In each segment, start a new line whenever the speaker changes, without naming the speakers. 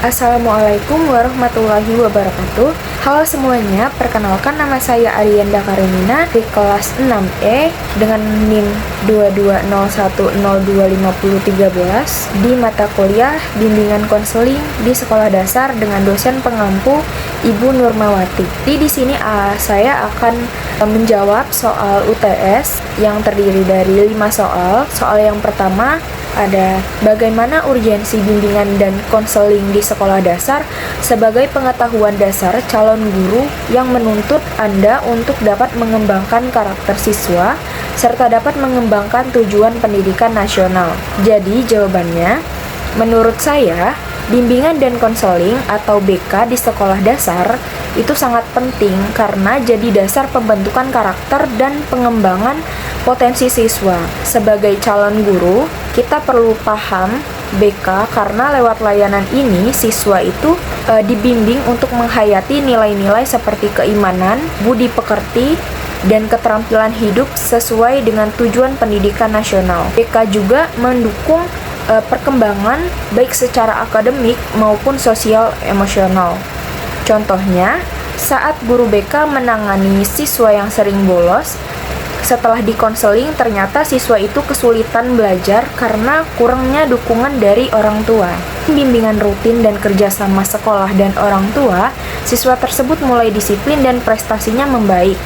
Assalamualaikum warahmatullahi wabarakatuh. Halo semuanya, perkenalkan nama saya Arianda Karenina di kelas 6E dengan NIM 2201025013 di mata kuliah Bimbingan Konseling di Sekolah Dasar dengan dosen pengampu Ibu Nurmawati. Di sini saya akan menjawab soal UTS yang terdiri dari 5 soal. Soal yang pertama ada bagaimana urgensi bimbingan dan konseling di sekolah dasar sebagai pengetahuan dasar calon guru yang menuntut Anda untuk dapat mengembangkan karakter siswa serta dapat mengembangkan tujuan pendidikan nasional. Jadi jawabannya, menurut saya, bimbingan dan konseling atau BK di sekolah dasar itu sangat penting karena jadi dasar pembentukan karakter dan pengembangan potensi siswa. Sebagai calon guru, kita perlu paham BK karena lewat layanan ini siswa itu dibimbing untuk menghayati nilai-nilai seperti keimanan, budi pekerti, dan keterampilan hidup sesuai dengan tujuan pendidikan nasional. BK juga mendukung perkembangan baik secara akademik maupun sosial emosional. Contohnya, saat guru BK menangani siswa yang sering bolos, setelah dikonseling ternyata siswa itu kesulitan belajar karena kurangnya dukungan dari orang tua. Bimbingan rutin dan kerjasama sekolah dan orang tua, siswa tersebut mulai disiplin dan prestasinya membaik.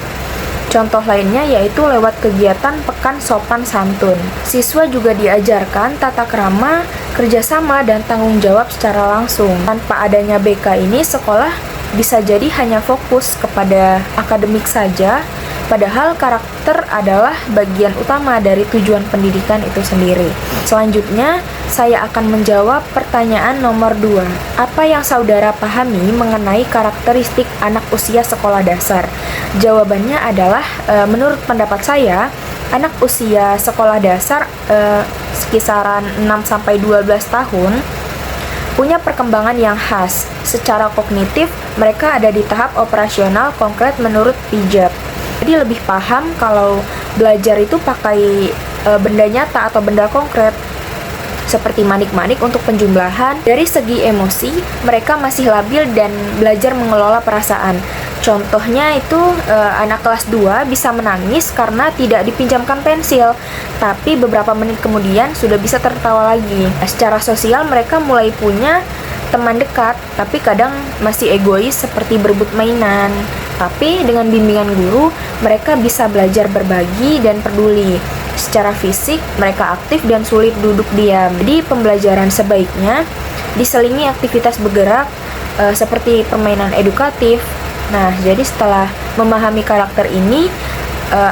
Contoh lainnya yaitu lewat kegiatan Pekan Sopan Santun. Siswa juga diajarkan tata krama, kerjasama, dan tanggung jawab secara langsung. Tanpa adanya BK ini, sekolah bisa jadi hanya fokus kepada akademik saja, padahal karakter adalah bagian utama dari tujuan pendidikan itu sendiri. Selanjutnya, saya akan menjawab pertanyaan nomor 2. Apa yang saudara pahami mengenai karakteristik anak usia sekolah dasar? Jawabannya adalah, menurut pendapat saya, anak usia sekolah dasar sekisaran 6-12 tahun punya perkembangan yang khas. Secara kognitif, mereka ada di tahap operasional konkret menurut Pijat. Jadi lebih paham kalau belajar itu pakai benda nyata atau benda konkret seperti manik-manik untuk penjumlahan. Dari segi emosi, mereka masih labil dan belajar mengelola perasaan. Contohnya itu anak kelas 2 bisa menangis karena tidak dipinjamkan pensil, tapi beberapa menit kemudian sudah bisa tertawa lagi. Secara sosial mereka mulai punya teman dekat, tapi kadang masih egois seperti berebut mainan. Tapi dengan bimbingan guru, mereka bisa belajar berbagi dan peduli. Secara fisik, mereka aktif dan sulit duduk diam. Jadi pembelajaran sebaiknya diselingi aktivitas bergerak seperti permainan edukatif. Nah, jadi setelah memahami karakter ini,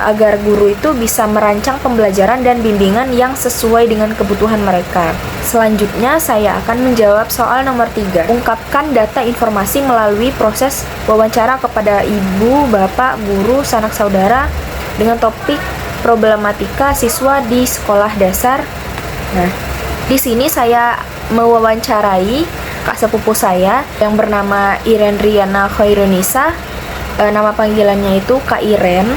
agar guru itu bisa merancang pembelajaran dan bimbingan yang sesuai dengan kebutuhan mereka. Selanjutnya, saya akan menjawab soal nomor 3. Ungkapkan data informasi melalui proses wawancara kepada ibu, bapak, guru, sanak saudara dengan topik problematika siswa di sekolah dasar. Nah, di sini saya mewawancarai kak sepupu saya yang bernama Iren Riana Khairunisa. Nama panggilannya itu Kak Iren.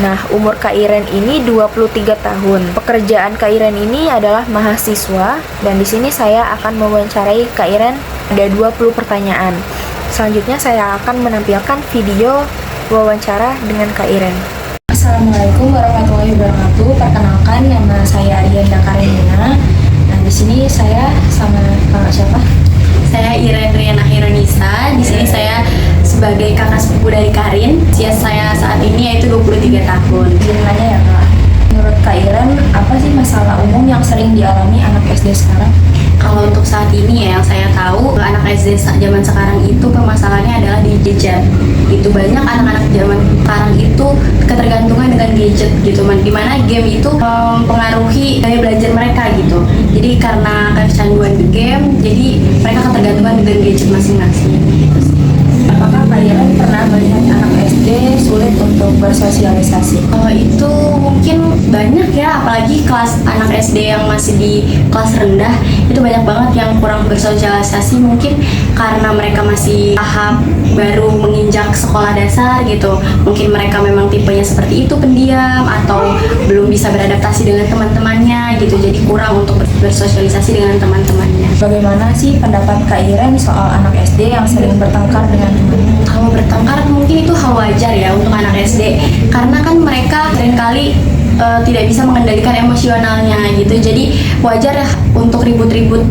Nah, umur Kak Iren ini 23 tahun. Pekerjaan Kak Iren ini adalah mahasiswa, dan di sini saya akan mewawancarai Kak Iren. Ada 20 pertanyaan. Selanjutnya saya akan menampilkan video wawancara dengan Kak Iren. Assalamualaikum warahmatullahi wabarakatuh. Perkenalkan, nama saya Arianda Karenina. Nah, di sini saya sama siapa?
Saya Iren Riana Khairunisa. Di sini saya sebagai kakak sepupu dari Karin. Usia saya saat ini yaitu 23 tahun.
Izin nanya ya Kak, menurut Kak Iren, apa sih masalah umum yang sering dialami anak SD sekarang?
Kalau untuk saat ini ya, yang saya tahu anak SD zaman sekarang itu permasalahannya adalah di gadget. Itu banyak anak-anak zaman sekarang itu ketergantungan dengan gadget gitu, dimana game itu mempengaruhi gaya belajar mereka gitu. Jadi karena kecanduan game, jadi mereka ketergantungan dengan gadget masing-masing gitu sih.
Apakah Kak Iren pernah melihat anak SD sulit untuk bersosialisasi?
Kalau itu mungkin banyak ya, apalagi kelas anak SD yang masih di kelas rendah itu banyak banget yang kurang bersosialisasi, mungkin karena mereka masih tahap baru menginjak sekolah dasar gitu. Mungkin mereka memang tipenya seperti itu, pendiam atau belum bisa beradaptasi dengan teman-temannya gitu, jadi kurang untuk bersosialisasi dengan teman-temannya.
Bagaimana sih pendapat Kak Iren soal anak SD yang sering bertengkar dengan temannya?
Kalau bertengkar mungkin itu hal wajar ya untuk anak SD, karena kan mereka seringkali tidak bisa mengendalikan emosionalnya gitu, jadi wajar ya untuk ribut-ribut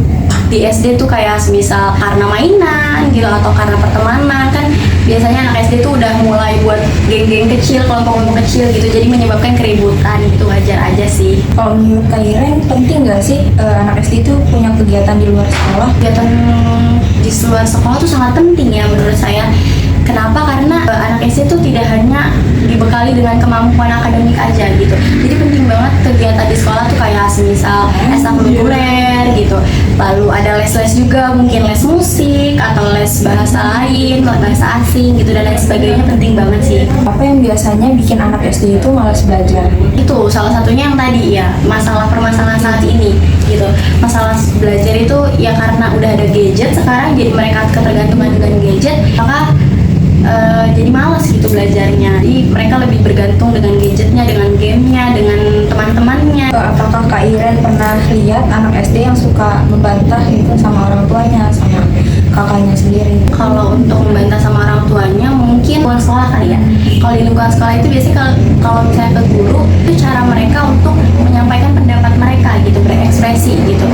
di SD tuh, kayak semisal karena mainan gitu atau karena pertemanan. Kan biasanya anak SD tuh udah mulai buat geng-geng kecil, kelompok-kelompok kecil gitu, jadi menyebabkan keributan gitu, wajar aja sih.
Kalau menurut Kak Iren, penting nggak sih anak SD itu punya kegiatan di luar sekolah?
Kegiatan di luar sekolah tuh sangat penting ya menurut saya. Kenapa? Karena anak SD itu tidak hanya dibekali dengan kemampuan akademik aja gitu. Jadi penting banget kegiatan di sekolah tuh kayak semisal ekstrakurikuler gitu. Lalu ada les-les juga, mungkin les musik atau les bahasa lain, bahasa asing gitu dan lain sebagainya, penting banget sih.
Apa yang biasanya bikin anak SD itu malas belajar?
Itu salah satunya yang tadi ya, permasalahan saat ini gitu. Masalah belajar itu ya karena udah ada gadget sekarang, jadi mereka ketergantungan dengan gadget, maka jadi malas gitu belajarnya. Jadi mereka lebih bergantung dengan gadgetnya, dengan gamenya, dengan teman-temannya.
Apakah Kak Iren pernah lihat anak SD yang suka membantah gitu sama orang tuanya, sama kakaknya sendiri?
Kalau untuk membantah sama orang tuanya mungkin lingkungan sekolah kali ya. Kalau di lingkungan sekolah itu biasanya kalau misalnya ke guru, itu cara mereka untuk menyampaikan pendapat mereka gitu, berekspresi gitu.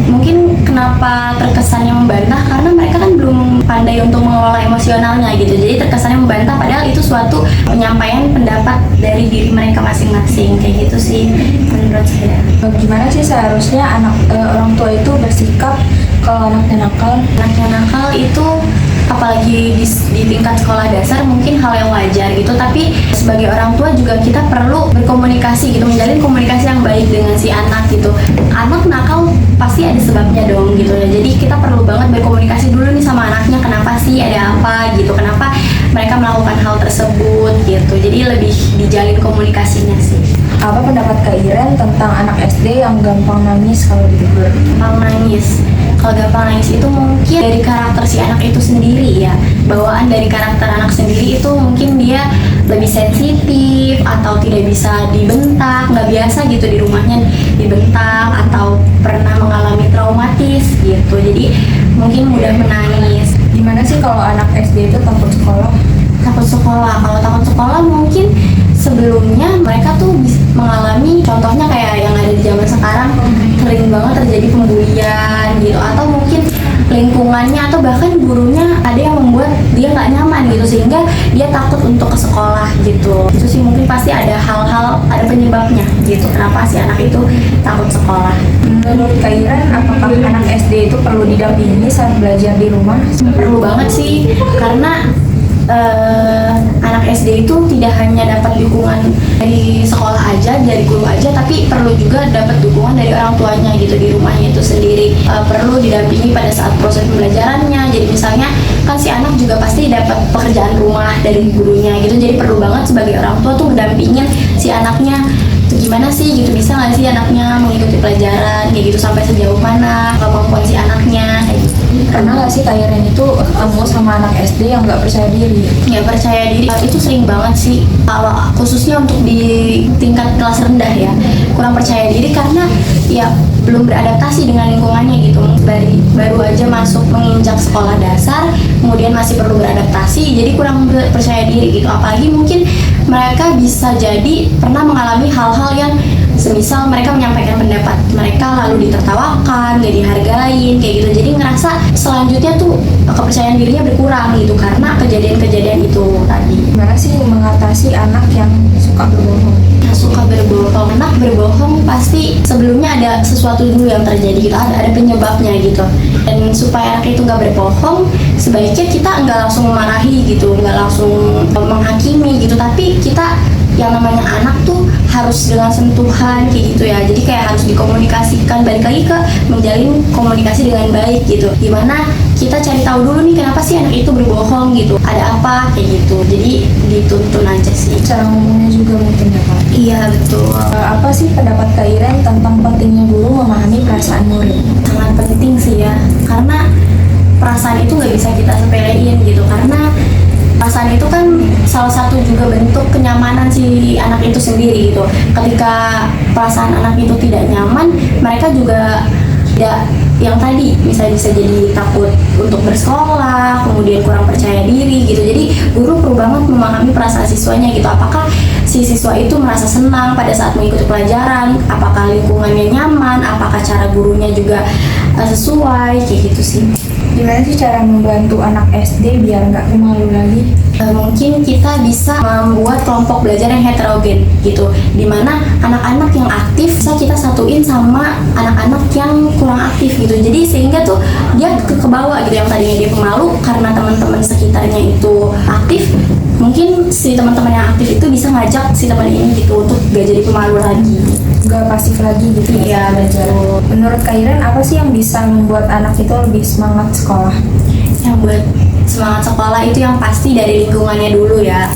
Mungkin kenapa terkesannya membantah, karena mereka kan belum pandai untuk mengelola emosionalnya gitu. Jadi terkesannya membantah, padahal itu suatu penyampaian pendapat dari diri mereka masing-masing, kayak gitu sih menurut saya.
Gimana sih seharusnya orang tua itu bersikap kalau anaknya nakal?
Anaknya nakal itu apalagi di tingkat sekolah dasar mungkin hal yang wajar gitu, tapi sebagai orang tua juga kita perlu berkomunikasi gitu, menjalin komunikasi yang baik dengan si anak gitu. Anak nakal pasti ada sebabnya dong gitu ya, jadi kita perlu banget berkomunikasi dulu nih sama anaknya, kenapa sih, ada apa gitu, kenapa mereka melakukan hal tersebut gitu, jadi lebih dijalin komunikasinya sih.
Apa pendapat Kak Iren tentang anak SD yang gampang nangis kalau ditegur?
Gampang nangis. Kalau gampang nangis itu mungkin dari karakter si anak itu sendiri ya. Bawaan dari karakter anak sendiri itu mungkin dia lebih sensitif atau tidak bisa dibentak, nggak biasa gitu di rumahnya dibentak atau pernah mengalami traumatis gitu. Jadi mungkin mudah menangis.
Gimana sih kalau anak SD itu takut sekolah?
Takut sekolah. Kalau takut sekolah mungkin sebelumnya mereka tuh mengalami, contohnya kayak yang ada di zaman sekarang, sering banget terjadi pembulian gitu, atau mungkin lingkungannya atau bahkan gurunya ada yang membuat dia nggak nyaman gitu, sehingga dia takut untuk ke sekolah gitu. Itu sih mungkin pasti ada hal-hal, ada penyebabnya gitu, kenapa si anak itu takut sekolah.
Menurut Kak Iren, apakah anak SD itu perlu didampingi saat belajar di rumah?
Perlu banget sih, karena anak SD itu tidak hanya dapat dukungan dari sekolah aja, dari guru aja, tapi perlu juga dapat dukungan dari orang tuanya gitu di rumahnya itu sendiri. Perlu didampingi pada saat proses pembelajarannya. Jadi misalnya kan si anak juga pasti dapat pekerjaan rumah dari gurunya gitu, jadi perlu banget sebagai orang tua tuh mendampingin si anaknya. Gimana sih gitu, bisa nggak sih anaknya mengikuti pelajaran kayak gitu, sampai sejauh mana kemampuan si anaknya kayak gitu.
Pernah nggak sih Kak Iren itu ketemu sama anak SD yang nggak percaya diri?
Nggak percaya diri itu sering banget sih, kalau khususnya untuk di tingkat kelas rendah ya, kurang percaya diri karena ya belum beradaptasi dengan lingkungannya gitu. Baru aja masuk menginjak sekolah dasar, kemudian masih perlu beradaptasi, jadi kurang percaya diri gitu. Apalagi mungkin mereka bisa jadi pernah mengalami hal-hal yang semisal mereka menyampaikan pendapat mereka lalu ditertawakan, gak dihargain kayak gitu, jadi ngerasa selanjutnya tuh kepercayaan dirinya berkurang gitu karena kejadian-kejadian itu tadi.
Gimana sih mengatasi anak yang suka berbohong?
Suka berbohong, anak berbohong pasti sebelumnya ada sesuatu dulu yang terjadi gitu, ada penyebabnya gitu. Dan supaya anak itu nggak berbohong, sebaiknya kita nggak langsung memarahi gitu, nggak langsung menghakimi gitu, tapi kita yang namanya anak tuh harus dengan sentuhan kayak gitu ya. Jadi kayak harus dikomunikasikan, balik lagi ke menjalin komunikasi dengan baik gitu. Gimana kita cari tahu dulu nih kenapa sih anak itu berbohong gitu, ada apa kayak gitu. Jadi dituntun aja sih.
Cara ngomongnya juga mungkin ya Kak.
Iya betul.
Apa sih pendapat Kak Iren tentang pentingnya guru memahami perasaan murid?
Sangat penting sih ya, karena perasaan itu nggak bisa kita sepelein gitu, karena perasaan itu kan salah satu juga bentuk kenyamanan si anak itu sendiri gitu. Ketika perasaan anak itu tidak nyaman, mereka juga tidak, yang tadi misalnya bisa jadi takut untuk bersekolah, kemudian kurang percaya diri gitu. Jadi guru perlu banget memahami perasaan siswanya gitu. Apakah si siswa itu merasa senang pada saat mengikuti pelajaran, apakah lingkungannya nyaman, apakah cara gurunya juga sesuai kayak gitu sih.
Gimana sih cara membantu anak SD biar nggak pemalu lagi?
Mungkin kita bisa membuat kelompok belajar yang heterogen gitu, dimana anak-anak yang aktif bisa kita satuin sama anak-anak yang kurang aktif gitu. Jadi sehingga tuh dia ke bawah gitu, yang tadinya dia pemalu karena teman-teman sekitarnya itu aktif, mungkin si teman-teman yang aktif itu bisa ngajak si teman ini gitu untuk gak jadi pemalu lagi,
Gak pasif lagi gitu.
Iya,
belajar.
betul.
Menurut Kak Iren, apa sih yang bisa membuat anak itu lebih semangat sekolah?
yang buat semangat sekolah itu yang pasti dari lingkungannya dulu ya.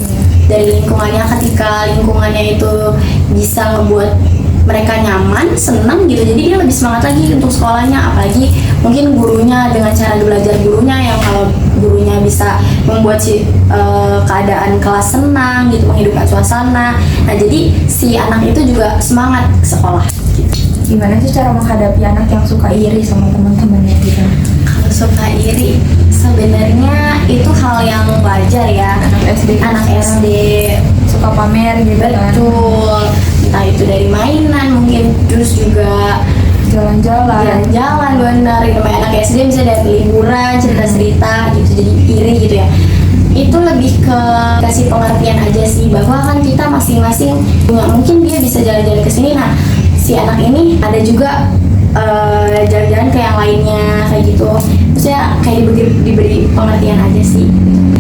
Dari lingkungannya, ketika lingkungannya itu bisa ngebuat mereka nyaman, senang gitu, jadi dia lebih semangat lagi untuk sekolahnya. Apalagi mungkin gurunya, dengan cara belajar gurunya yang kalau gurunya bisa membuat keadaan kelas senang gitu, menghidupkan suasana, nah jadi si anak itu juga semangat sekolah gitu.
Gimana sih cara menghadapi anak yang suka iri sama teman-temannya gitu?
Kalau suka iri sebenarnya itu hal yang wajar ya, anak SD
suka pamer gitu kan?
betul, entah itu dari mainan mungkin, terus juga
Jalan-jalan.
jalan-jalan, benar gitu. Kayak anak SD bisa dari liburan cerita-cerita gitu, jadi iri gitu ya. Itu lebih ke kasih pengertian aja sih, bahwa kan kita masing-masing punya, mungkin dia bisa jalan-jalan ke sini, nah si anak ini ada juga jalan-jalan ke yang lainnya kayak gitu. Terus ya kayak diberi pengertian aja sih,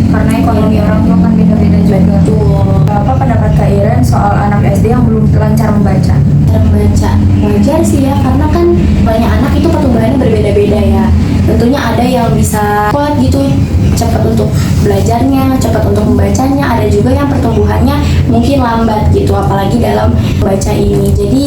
Karena ekonomi orang tua kan beda-beda juga.
betul.
Apa pendapat Kak Iren soal anak SD yang belum lancar membaca?
Cara membaca wajar sih ya, karena kan banyak anak itu pertumbuhannya berbeda-beda ya. Tentunya ada yang bisa kuat gitu, cepat untuk belajarnya, cepat untuk membacanya. Ada juga yang pertumbuhannya mungkin lambat gitu, apalagi dalam membaca ini. Jadi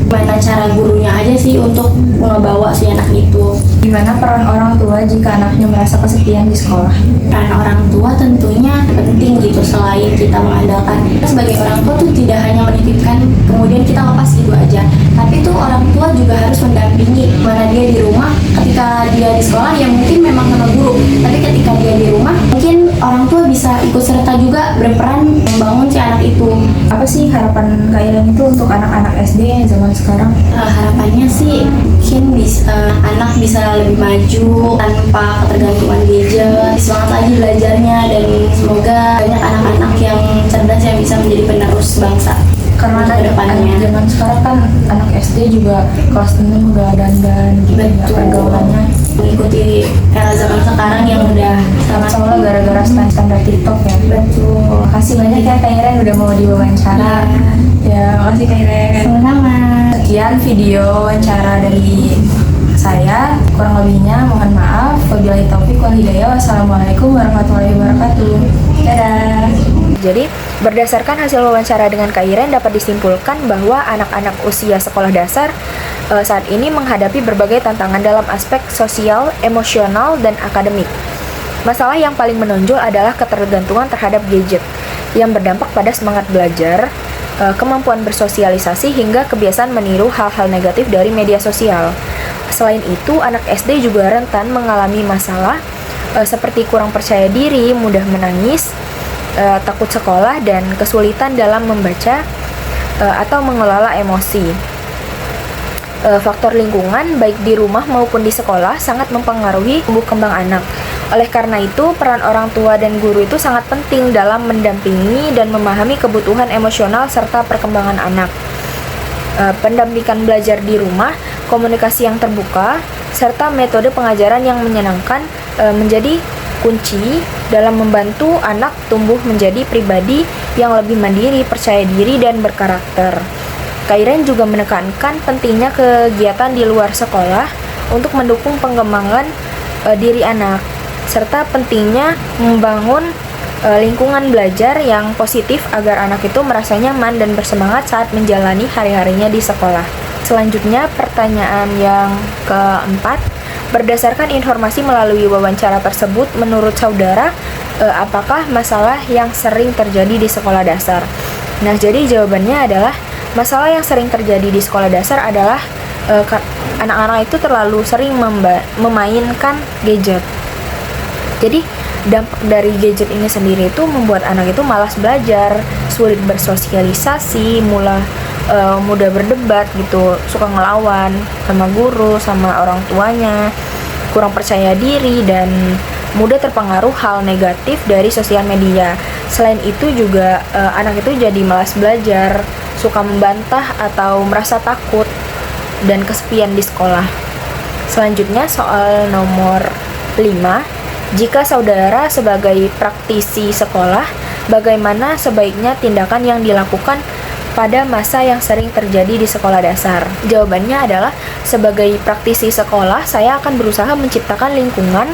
gimana cara gurunya aja sih untuk ngebawa si anak itu.
Gimana peran orang tua jika anaknya merasa kesepian di sekolah?
Peran orang tua tentunya penting gitu. Selain kita mengandalkan, kita sebagai orang tua tuh tidak hanya menitipkan kemudian kita lepas gitu aja, tapi tuh orang tua juga harus mendampingi. Mana dia di rumah, ketika dia di sekolah ya mungkin memang sama guru, tapi ketika dia di rumah mungkin orang tua bisa ikut serta juga berperan membangun si anak itu.
Apa sih harapan Kak Iren itu untuk anak-anak SD yang zaman sekarang?
Harapannya sih mungkin bisa anak bisa lebih maju tanpa ketergantungan gadget, semangat lagi belajarnya, dan semoga banyak anak-anak yang cerdas yang bisa menjadi penerus bangsa.
Karena
untuk kedepannya.
anak zaman sekarang kan anak SD juga kelas 6 udah dandan gitu ya,
Betul.
pergaulannya.
Mengikuti era zaman sekarang yang udah sangat
Soalnya gara-gara standar TikTok ya.
betul.
Makasih banyak ya Kak Iren udah mau diwawancara. Ya, makasih Kak Iren.
Sama-sama.
Sekian video wawancara dari saya, kurang lebihnya mohon maaf. Wabillahi taufiq wal hidayah. Wassalamualaikum warahmatullahi wabarakatuh. Dadah. Jadi, berdasarkan hasil wawancara dengan Kak Iren dapat disimpulkan bahwa anak-anak usia sekolah dasar saat ini menghadapi berbagai tantangan dalam aspek sosial, emosional, dan akademik. Masalah yang paling menonjol adalah ketergantungan terhadap gadget yang berdampak pada semangat belajar, kemampuan bersosialisasi, hingga kebiasaan meniru hal-hal negatif dari media sosial. Selain itu, anak SD juga rentan mengalami masalah seperti kurang percaya diri, mudah menangis, takut sekolah, dan kesulitan dalam membaca atau mengelola emosi. Faktor lingkungan, baik di rumah maupun di sekolah, sangat mempengaruhi tumbuh kembang anak. Oleh karena itu, peran orang tua dan guru itu sangat penting dalam mendampingi dan memahami kebutuhan emosional serta perkembangan anak. Pendampingan belajar di rumah, komunikasi yang terbuka, serta metode pengajaran yang menyenangkan menjadi kunci dalam membantu anak tumbuh menjadi pribadi yang lebih mandiri, percaya diri, dan berkarakter. Kak Iren juga menekankan pentingnya kegiatan di luar sekolah untuk mendukung pengembangan diri anak, serta pentingnya membangun lingkungan belajar yang positif agar anak itu merasa nyaman dan bersemangat saat menjalani hari-harinya di sekolah. Selanjutnya, pertanyaan yang keempat, berdasarkan informasi melalui wawancara tersebut, menurut saudara, apakah masalah yang sering terjadi di sekolah dasar? Nah, jadi jawabannya adalah masalah yang sering terjadi di sekolah dasar adalah anak-anak itu terlalu sering memainkan gadget. Jadi dampak dari gadget ini sendiri itu membuat anak itu malas belajar, sulit bersosialisasi, mudah berdebat gitu, suka ngelawan sama guru, sama orang tuanya, kurang percaya diri, dan mudah terpengaruh hal negatif dari sosial media. Selain itu juga anak itu jadi malas belajar, suka membantah atau merasa takut dan kesepian di sekolah. Selanjutnya soal nomor 5, jika saudara sebagai praktisi sekolah, bagaimana sebaiknya tindakan yang dilakukan pada masa yang sering terjadi di sekolah dasar? Jawabannya adalah, sebagai praktisi sekolah, saya akan berusaha menciptakan lingkungan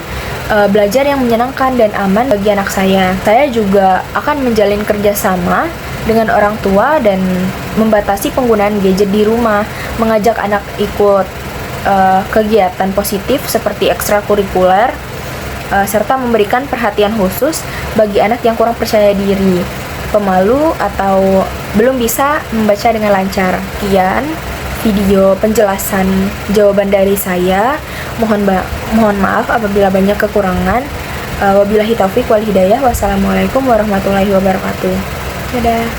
belajar yang menyenangkan dan aman bagi anak saya. Saya juga akan menjalin kerjasama dengan orang tua dan membatasi penggunaan gadget di rumah, mengajak anak ikut kegiatan positif seperti ekstrakurikuler, serta memberikan perhatian khusus bagi anak yang kurang percaya diri, pemalu, atau belum bisa membaca dengan lancar. Sekian video penjelasan jawaban dari saya. Mohon maaf apabila banyak kekurangan. Wabillahi taufik wal hidayah. Wassalamualaikum warahmatullahi wabarakatuh. Dadah.